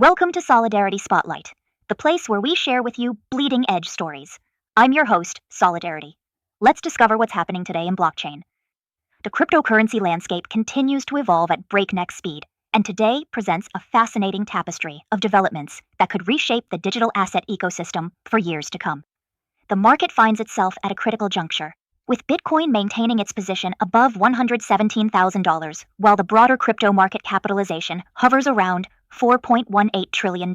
Welcome to Solidarity Spotlight, the place where we share with you bleeding edge stories. I'm your host, Solidarity. Let's discover what's happening today in blockchain. The cryptocurrency landscape continues to evolve at breakneck speed, and today presents a fascinating tapestry of developments that could reshape the digital asset ecosystem for years to come. The market finds itself at a critical juncture, with Bitcoin maintaining its position above $117,000, while the broader crypto market capitalization hovers around $4.18 trillion.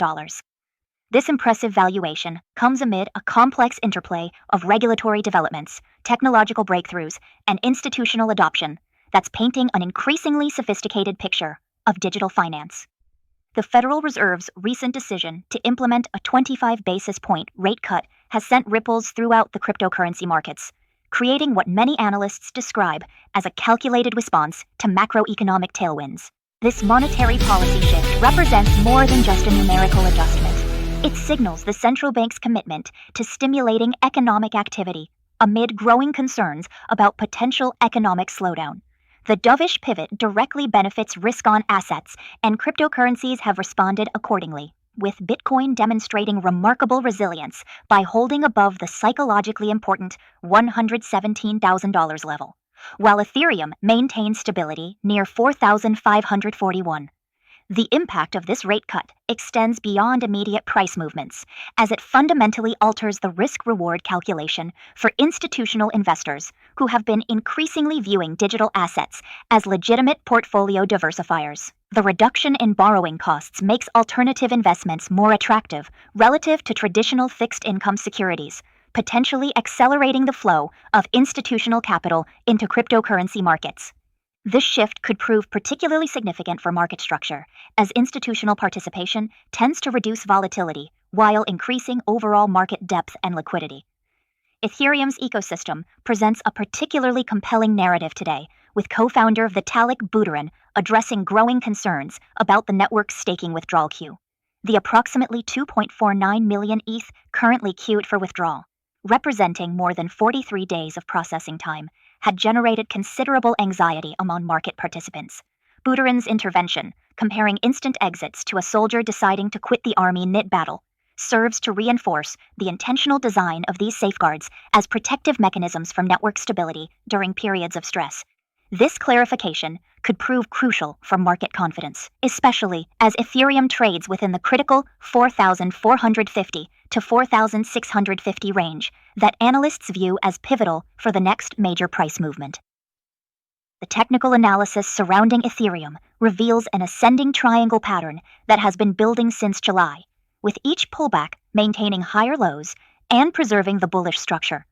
This impressive valuation comes amid a complex interplay of regulatory developments, technological breakthroughs, and institutional adoption that's painting an increasingly sophisticated picture of digital finance. The Federal Reserve's recent decision to implement a 25 basis point rate cut has sent ripples throughout the cryptocurrency markets, creating what many analysts describe as a calculated response to macroeconomic tailwinds. This monetary policy shift represents more than just a numerical adjustment. It signals the central bank's commitment to stimulating economic activity amid growing concerns about potential economic slowdown. The dovish pivot directly benefits risk-on assets, and cryptocurrencies have responded accordingly, with Bitcoin demonstrating remarkable resilience by holding above the psychologically important $117,000 level, while Ethereum maintains stability near 4,541. The impact of this rate cut extends beyond immediate price movements, as it fundamentally alters the risk-reward calculation for institutional investors who have been increasingly viewing digital assets as legitimate portfolio diversifiers. The reduction in borrowing costs makes alternative investments more attractive relative to traditional fixed-income securities, potentially accelerating the flow of institutional capital into cryptocurrency markets. This shift could prove particularly significant for market structure, as institutional participation tends to reduce volatility while increasing overall market depth and liquidity. Ethereum's ecosystem presents a particularly compelling narrative today, with co-founder Vitalik Buterin addressing growing concerns about the network's staking withdrawal queue. The approximately 2.49 million ETH currently queued for withdrawal, representing more than 43 days of processing time, had generated considerable anxiety among market participants. Buterin's intervention, comparing instant exits to a soldier deciding to quit the army mid-battle, serves to reinforce the intentional design of these safeguards as protective mechanisms from network stability during periods of stress. This clarification could prove crucial for market confidence, especially as Ethereum trades within the critical 4,450 to 4,650 range that analysts view as pivotal for the next major price movement. The technical analysis surrounding Ethereum reveals an ascending triangle pattern that has been building since July, with each pullback maintaining higher lows and preserving the bullish structure.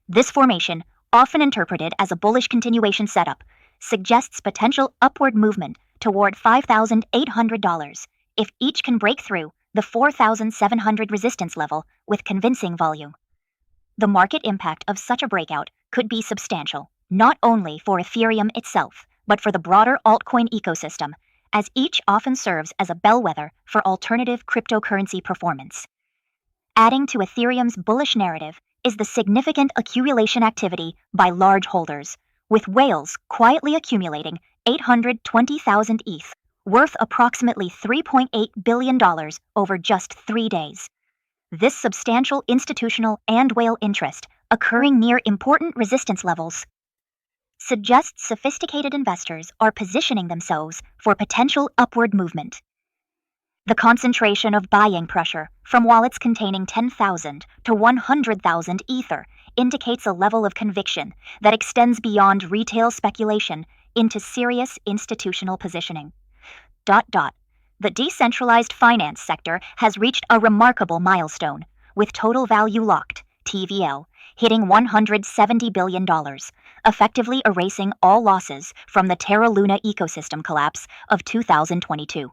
This formation, often interpreted as a bullish continuation setup, suggests potential upward movement toward $5,800 if each can break through the 4,700 resistance level with convincing volume. The market impact of such a breakout could be substantial, not only for Ethereum itself, but for the broader altcoin ecosystem, as each often serves as a bellwether for alternative cryptocurrency performance. Adding to Ethereum's bullish narrative is the significant accumulation activity by large holders, with whales quietly accumulating 820,000 ETH, worth approximately $3.8 billion over just 3 days. This substantial institutional and whale interest, occurring near important resistance levels, suggests sophisticated investors are positioning themselves for potential upward movement. The concentration of buying pressure from wallets containing 10,000 to 100,000 Ether indicates a level of conviction that extends beyond retail speculation into serious institutional positioning. The decentralized finance sector has reached a remarkable milestone, with total value locked, TVL, hitting $170 billion, effectively erasing all losses from the Terra Luna ecosystem collapse of 2022.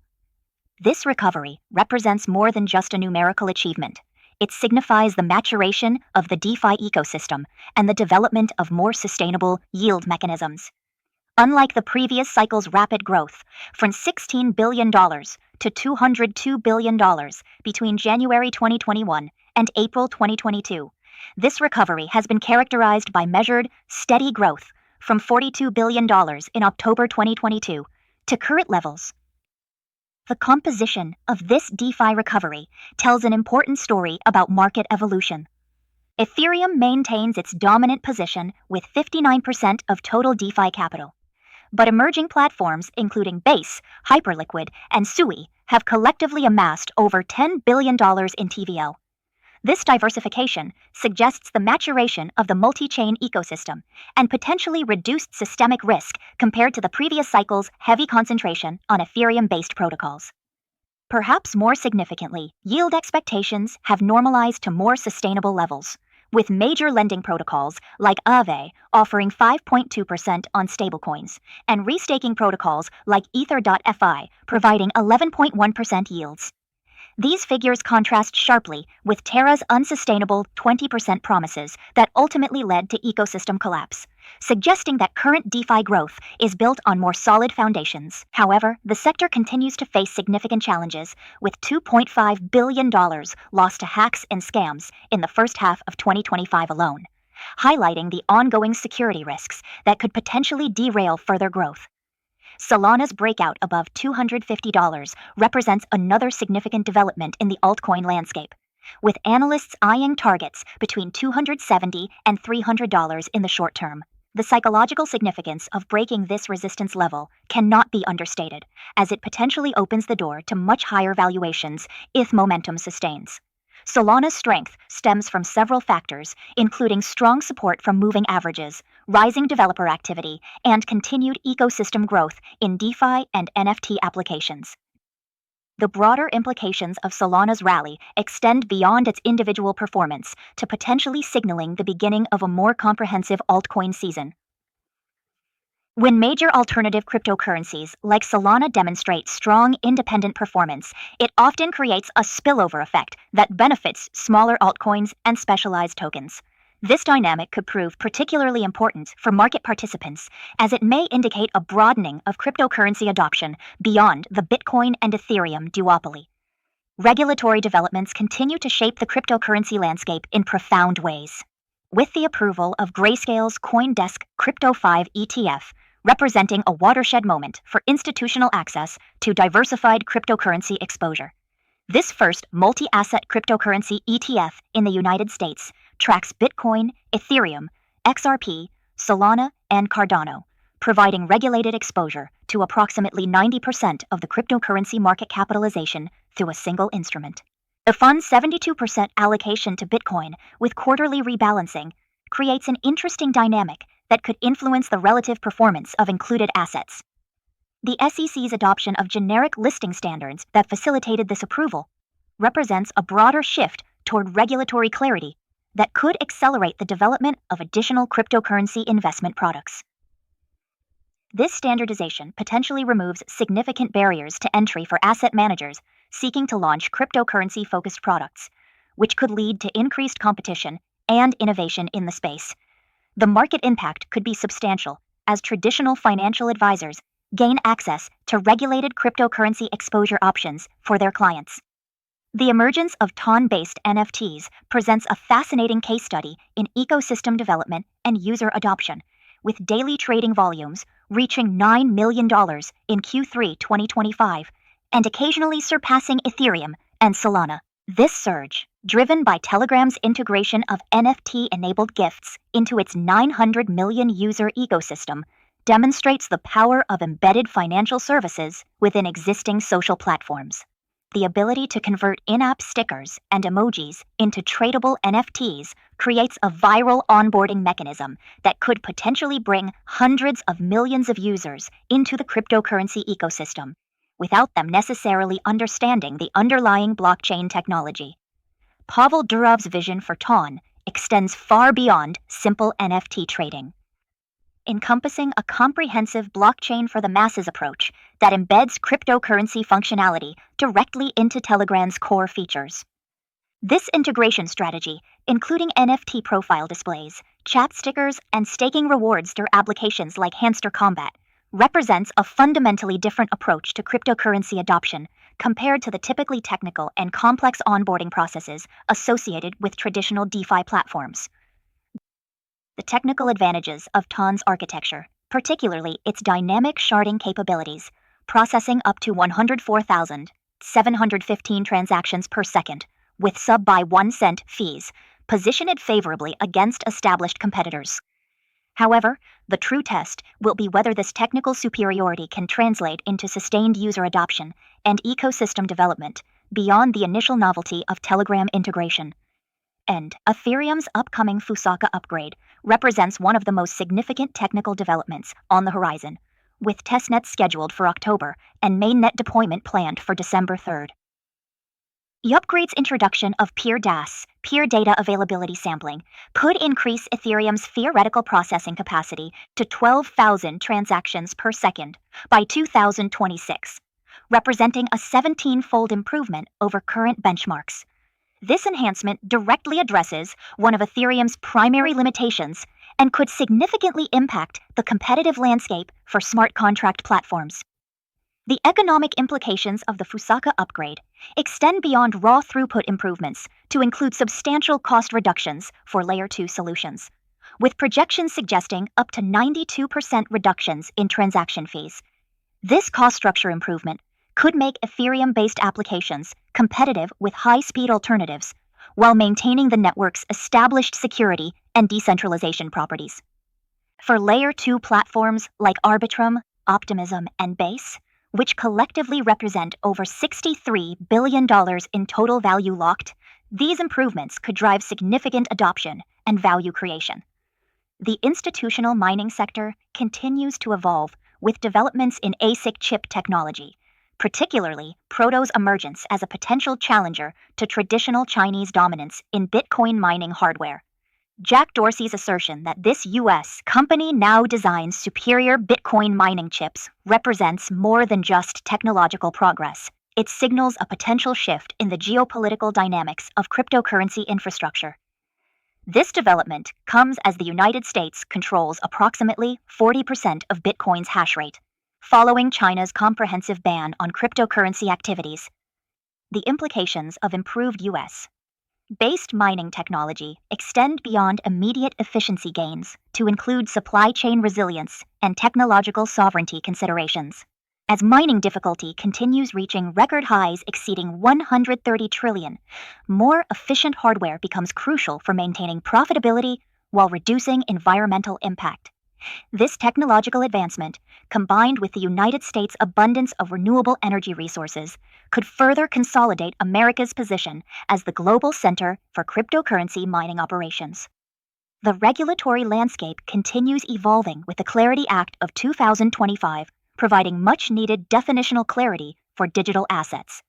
This recovery represents more than just a numerical achievement. It signifies the maturation of the DeFi ecosystem and the development of more sustainable yield mechanisms. Unlike the previous cycle's rapid growth, from $16 billion to $202 billion between January 2021 and April 2022, this recovery has been characterized by measured, steady growth from $42 billion in October 2022 to current levels. The composition of this DeFi recovery tells an important story about market evolution. Ethereum maintains its dominant position with 59% of total DeFi capital. But emerging platforms including Base, Hyperliquid, and Sui have collectively amassed over $10 billion in TVL. This diversification suggests the maturation of the multi-chain ecosystem and potentially reduced systemic risk compared to the previous cycle's heavy concentration on Ethereum-based protocols. Perhaps more significantly, yield expectations have normalized to more sustainable levels, with major lending protocols like Aave offering 5.2% on stablecoins, and restaking protocols like Ether.fi providing 11.1% yields. These figures contrast sharply with Terra's unsustainable 20% promises that ultimately led to ecosystem collapse, suggesting that current DeFi growth is built on more solid foundations. However, the sector continues to face significant challenges, with $2.5 billion lost to hacks and scams in the first half of 2025 alone, highlighting the ongoing security risks that could potentially derail further growth. Solana's breakout above $250 represents another significant development in the altcoin landscape, with analysts eyeing targets between $270 and $300 in the short term. The psychological significance of breaking this resistance level cannot be understated, as it potentially opens the door to much higher valuations if momentum sustains. Solana's strength stems from several factors, including strong support from moving averages, rising developer activity, and continued ecosystem growth in DeFi and NFT applications. The broader implications of Solana's rally extend beyond its individual performance to potentially signaling the beginning of a more comprehensive altcoin season. When major alternative cryptocurrencies like Solana demonstrate strong independent performance, it often creates a spillover effect that benefits smaller altcoins and specialized tokens. This dynamic could prove particularly important for market participants, as it may indicate a broadening of cryptocurrency adoption beyond the Bitcoin and Ethereum duopoly. Regulatory developments continue to shape the cryptocurrency landscape in profound ways. With the approval of Grayscale's CoinDesk Crypto 5 ETF, representing a watershed moment for institutional access to diversified cryptocurrency exposure. This first multi-asset cryptocurrency ETF in the United States tracks Bitcoin, Ethereum, XRP, Solana, and Cardano, providing regulated exposure to approximately 90% of the cryptocurrency market capitalization through a single instrument. The fund's 72% allocation to Bitcoin with quarterly rebalancing creates an interesting dynamic that could influence the relative performance of included assets. The SEC's adoption of generic listing standards that facilitated this approval represents a broader shift toward regulatory clarity that could accelerate the development of additional cryptocurrency investment products. This standardization potentially removes significant barriers to entry for asset managers seeking to launch cryptocurrency-focused products, which could lead to increased competition and innovation in the space. The market impact could be substantial as traditional financial advisors gain access to regulated cryptocurrency exposure options for their clients. The emergence of TON-based NFTs presents a fascinating case study in ecosystem development and user adoption, with daily trading volumes reaching $9 million in Q3 2025 and occasionally surpassing Ethereum and Solana. This surge, driven by Telegram's integration of NFT-enabled gifts into its 900 million user ecosystem, demonstrates the power of embedded financial services within existing social platforms. The ability to convert in-app stickers and emojis into tradable NFTs creates a viral onboarding mechanism that could potentially bring hundreds of millions of users into the cryptocurrency ecosystem, without them necessarily understanding the underlying blockchain technology. Pavel Durov's vision for TON extends far beyond simple NFT trading, encompassing a comprehensive blockchain for the masses approach that embeds cryptocurrency functionality directly into Telegram's core features. This integration strategy, including NFT profile displays, chat stickers, and staking rewards through applications like Hamster Combat, represents a fundamentally different approach to cryptocurrency adoption compared to the typically technical and complex onboarding processes associated with traditional DeFi platforms. The technical advantages of TON's architecture, particularly its dynamic sharding capabilities, processing up to 104,715 transactions per second, with sub by 1 cent fees, position it favorably against established competitors. However, the true test will be whether this technical superiority can translate into sustained user adoption and ecosystem development beyond the initial novelty of Telegram integration. And Ethereum's upcoming Fusaka upgrade represents one of the most significant technical developments on the horizon, with testnets scheduled for October and mainnet deployment planned for December 3rd. The upgrade's introduction of peer DAS, peer data availability sampling, could increase Ethereum's theoretical processing capacity to 12,000 transactions per second by 2026, representing a 17-fold improvement over current benchmarks. This enhancement directly addresses one of Ethereum's primary limitations and could significantly impact the competitive landscape for smart contract platforms. The economic implications of the Fusaka upgrade extend beyond raw throughput improvements to include substantial cost reductions for Layer 2 solutions, with projections suggesting up to 92% reductions in transaction fees. This cost structure improvement could make Ethereum-based applications competitive with high-speed alternatives while maintaining the network's established security and decentralization properties. For Layer 2 platforms like Arbitrum, Optimism, and Base, which collectively represent over $63 billion in total value locked, these improvements could drive significant adoption and value creation. The institutional mining sector continues to evolve with developments in ASIC chip technology, particularly Proto's emergence as a potential challenger to traditional Chinese dominance in Bitcoin mining hardware. Jack Dorsey's assertion that this U.S. company now designs superior Bitcoin mining chips represents more than just technological progress. It signals a potential shift in the geopolitical dynamics of cryptocurrency infrastructure. This development comes as the United States controls approximately 40% of Bitcoin's hash rate, following China's comprehensive ban on cryptocurrency activities. The implications of improved U.S.-based mining technology extend beyond immediate efficiency gains to include supply chain resilience and technological sovereignty considerations. As mining difficulty continues reaching record highs exceeding 130 trillion, more efficient hardware becomes crucial for maintaining profitability while reducing environmental impact. This technological advancement, combined with the United States' abundance of renewable energy resources, could further consolidate America's position as the global center for cryptocurrency mining operations. The regulatory landscape continues evolving with the Clarity Act of 2025, providing much-needed definitional clarity for digital assets.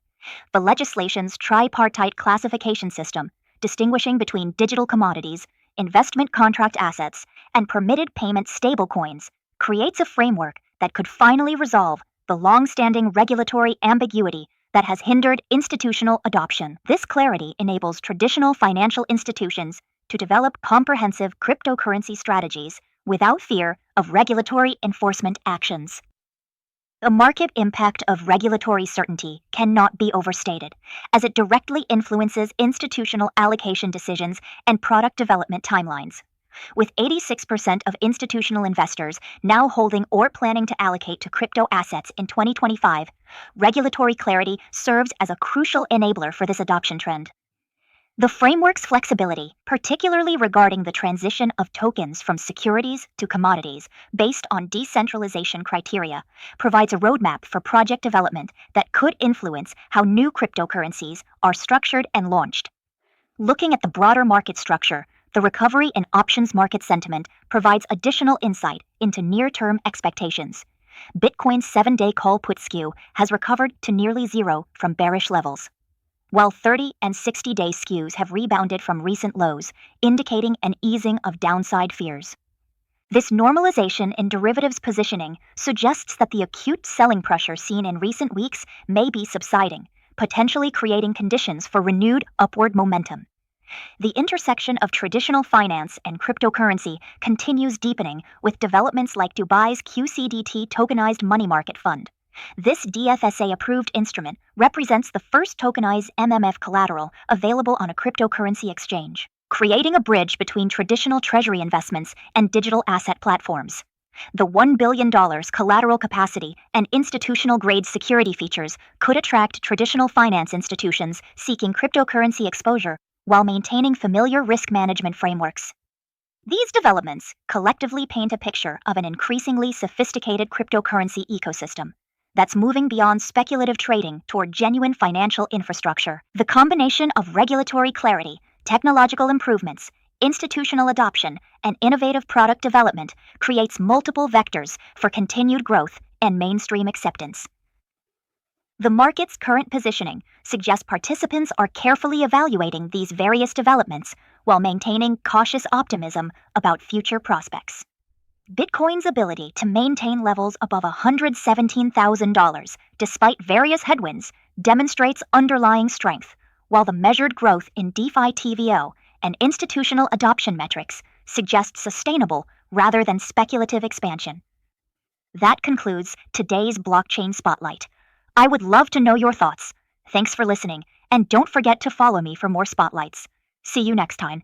The legislation's tripartite classification system, distinguishing between digital commodities, investment contract assets, and permitted payment stablecoins, creates a framework that could finally resolve the long-standing regulatory ambiguity that has hindered institutional adoption. This clarity enables traditional financial institutions to develop comprehensive cryptocurrency strategies without fear of regulatory enforcement actions. The market impact of regulatory certainty cannot be overstated, as it directly influences institutional allocation decisions and product development timelines. With 86% of institutional investors now holding or planning to allocate to crypto assets in 2025, regulatory clarity serves as a crucial enabler for this adoption trend. The framework's flexibility, particularly regarding the transition of tokens from securities to commodities based on decentralization criteria, provides a roadmap for project development that could influence how new cryptocurrencies are structured and launched. Looking at the broader market structure, the recovery in options market sentiment provides additional insight into near-term expectations. Bitcoin's 7-day call-put skew has recovered to nearly zero from bearish levels, while 30 and 60-day skews have rebounded from recent lows, indicating an easing of downside fears. This normalization in derivatives positioning suggests that the acute selling pressure seen in recent weeks may be subsiding, potentially creating conditions for renewed upward momentum. The intersection of traditional finance and cryptocurrency continues deepening with developments like Dubai's QCDT tokenized money market fund. This DFSA-approved instrument represents the first tokenized MMF collateral available on a cryptocurrency exchange, creating a bridge between traditional treasury investments and digital asset platforms. The $1 billion collateral capacity and institutional grade security features could attract traditional finance institutions seeking cryptocurrency exposure while maintaining familiar risk management frameworks. These developments collectively paint a picture of an increasingly sophisticated cryptocurrency ecosystem that's moving beyond speculative trading toward genuine financial infrastructure. The combination of regulatory clarity, technological improvements, institutional adoption, and innovative product development creates multiple vectors for continued growth and mainstream acceptance. The market's current positioning suggests participants are carefully evaluating these various developments while maintaining cautious optimism about future prospects. Bitcoin's ability to maintain levels above $117,000 despite various headwinds demonstrates underlying strength, while the measured growth in DeFi TVL and institutional adoption metrics suggest sustainable rather than speculative expansion. That concludes today's Blockchain Spotlight. I would love to know your thoughts. Thanks for listening, and don't forget to follow me for more spotlights. See you next time.